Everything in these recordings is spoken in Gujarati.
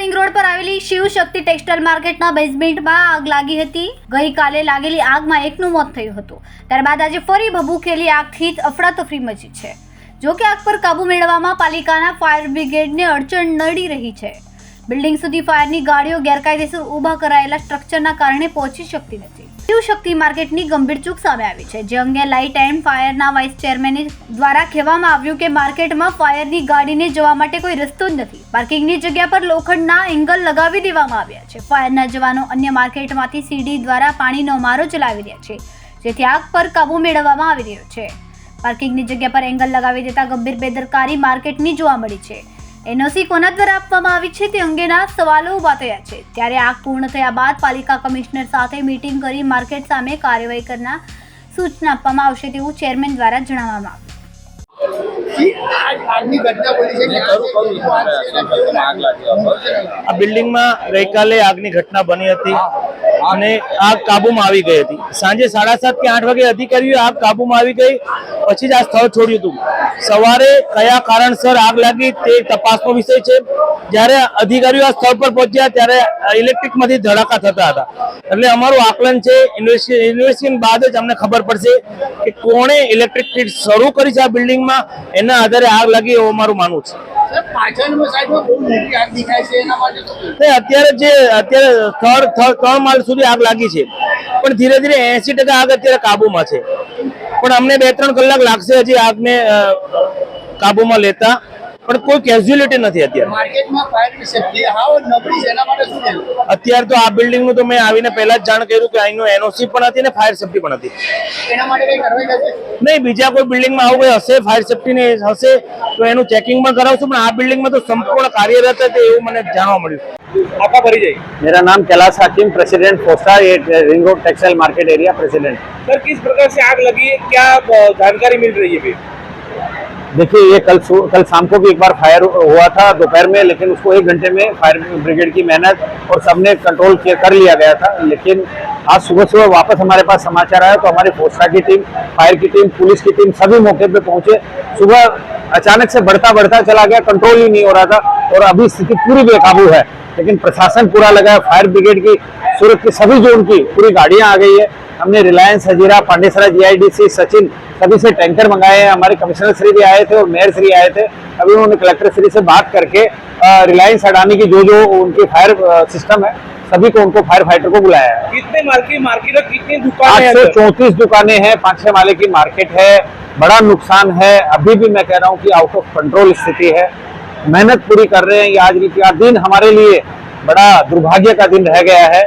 रिंग रोड पर आवेली शिव शक्ति टेक्सटाइल मार्केटना बेसमेंटમાં આગ લાગી હતી। ગઈકાલે લાગેલી આગમાં એકનું મોત થયું હતું। ત્યારબાદ આજે ફરી ભભૂકેલી આગથી અફડાતફરી મચી છે। જો કે આગ પર કાબુ મેળવવામાં પાલિકાના ફાયર બ્રિગેડને અડચણ નડી રહી છે। બિલ્ડિંગ સુધી ફાયરની ગાડીઓ ગેરકાયદેસર ઊભા કરાયેલા સ્ટ્રક્ચરના કારણે પહોંચી શકતી નથી। શિવ શક્તિ માર્કેટની ગંભીર ચૂક સામે આવી છે, જે અંગે લાઇટ એન્ડ ફાયરના વાઇસ ચેરમેન દ્વારા કહેવામાં આવ્યું કે માર્કેટમાં ફાયરની ગાડીને જવા માટે કોઈ રસ્તો જ નથી। પાર્કિંગની જગ્યા પર લોખંડના એંગલ લગાવી દેવામાં આવ્યા છે। ફાયરના જવાનો અન્ય માર્કેટમાંથી સીડી દ્વારા પાણીનો મારો ચલાવી રહ્યા છે, જેથી આગ પર કાબુ મેળવવામાં આવી રહ્યો છે। પાર્કિંગની જગ્યા પર એંગલ લગાવી દેતા ગંભીર બેદરકારી માર્કેટની જોવા મળી છે। એનઓસી કોના દ્વારા આપવામાં આવી છે તે અંગેના સવાલો ઊભા થયા છે। ત્યારે આગ પૂર્ણ થયા બાદ પાલિકા કમિશનર સાથે મીટિંગ કરી માર્કેટ સામે કાર્યવાહી કરનાર સૂચના આપવામાં આવશે તેવું ચેરમેન દ્વારા જણાવવામાં આવ્યું। આ બિલ્ડિંગમાં ગઈકાલે આગની ઘટના બની હતી અને આગ કાબુમાં આવી ગઈ હતી। સાંજે 7:30 કે 8 વાગે અધિકારીઓ આગ કાબુમાં આવી ગઈ પછી જ આ સ્થળ છોડ્યું હતું। સવારે કયા કારણસર આગ લાગી તે તપાસનો વિષય છે। જ્યારે અધિકારીઓ આ સ્થળ પર પહોંચ્યા ત્યારે ઇલેક્ટ્રિકમાંથી ધડાકા થતા હતા, એટલે અમારું આકલન છે ઇન્વેસ્ટિગેશન બાદ જ અમને ખબર પડશે કે કોણે ઇલેક્ટ્રિક ફિટ શરૂ કરી છે આ બિલ્ડિંગમાં, એના આધારે આગ લાગી એવું અમારું માનવું છે। અત્યારે 3 માળ સુધી આગ લાગી છે, પણ ધીરે ધીરે 80% આગ અત્યારે કાબુમાં છે, પણ અમને 2-3 કલાક લાગશે હજી આગને કાબુમાં લેતા, પણ કોઈ કેઝ્યુઅલિટી નથી અત્યારે તો આ બિલ્ડિંગ નું તો મેં આવીને પહેલા જ જાણ કર્યું કે અહીંનું એનઓસી પણ હતી ને ફાયર સેફ્ટી પણ હતી। નહીં, બીજા કોઈ બિલ્ડિંગમાં આવું કોઈ હશે ફાયર સેફ્ટી ને હશે તો એનું ચેકિંગ પણ કરાવશું, પણ આ બિલ્ડિંગમાં તો સંપૂર્ણ કાર્યરત હતી એવું મને જાણવા મળ્યું। आपका परिचय? मेरा नाम कैलाश हाकिम, president Forster ring road textile market area president. Sir, किस प्रकार से आग लगी है, क्या जानकारी मिल रही है? देखिए, ये कल शाम को भी एक बार फायर हुआ था दोपहर में, लेकिन उसको 1 घंटे में फायर ब्रिगेड की मेहनत और सबने कंट्रोल कर लिया गया था। लेकिन आज सुबह वापस हमारे पास समाचार आया तो हमारी फोस्टा की टीम, फायर की टीम, पुलिस की टीम सभी मौके पे पहुंचे। सुबह अचानक से बढ़ता चला गया, कंट्रोल ही नहीं हो रहा था और अभी स्थिति पूरी बेकाबू है। लेकिन प्रशासन पूरा लगा है, फायर ब्रिगेड की सूरत की सभी जोन की पूरी गाड़ियां आ गई है। हमने रिलायंस, हजीरा, पांडेसरा, जीआईडीसी, सचिन सभी से टैंकर मंगाए हैं। हमारे कमिश्नर श्री भी आए थे और मेयर श्री आए थे। अभी उन्होंने कलेक्टर श्री से बात करके रिलायंस अडानी की जो उनकी फायर सिस्टम है सभी को, उनको फायर फाइटर को बुलाया है। कितने माल की मार्केट है, कितनी दुकानें? 834 दुकानें हैं, 5-6 माले की मार्केट है। बड़ा नुकसान है, अभी भी मैं कह रहा हूँ कि आउट ऑफ कंट्रोल स्थिति है। मेहनत पूरी कर रहे हैं। ये आज का दिन हमारे लिए बड़ा दुर्भाग्य का दिन रह गया है।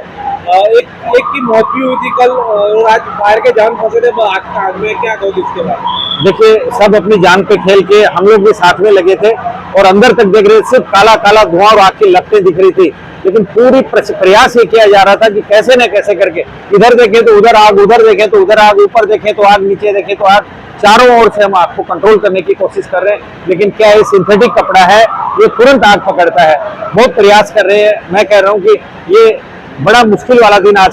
एक की मौत भी हुई थी कल और आज फायर के जान फंसे थे आग में, क्या कहोगे इसके बाद? देखिए, सब अपनी जान पे खेल के हम लोग भी साथ में लगे थे और अंदर तक देख रहे थे, सिर्फ काला काला धुआं और आग की लपटें दिख रही थी। लेकिन पूरी प्रयास ये किया जा रहा था कि कैसे न कैसे करके इधर देखें तो उधर आग, उधर देखें तो उधर आग, ऊपर देखें तो आग, नीचे देखें तो आग, चारों ओर से हम आग को कंट्रोल करने की कोशिश कर रहे हैं। लेकिन क्या ये सिंथेटिक कपड़ा है, ये तुरंत आग पकड़ता है। बहुत प्रयास कर रहे हैं। मैं कह रहा हूँ कि ये बड़ा मुश्किल वाला दिन आज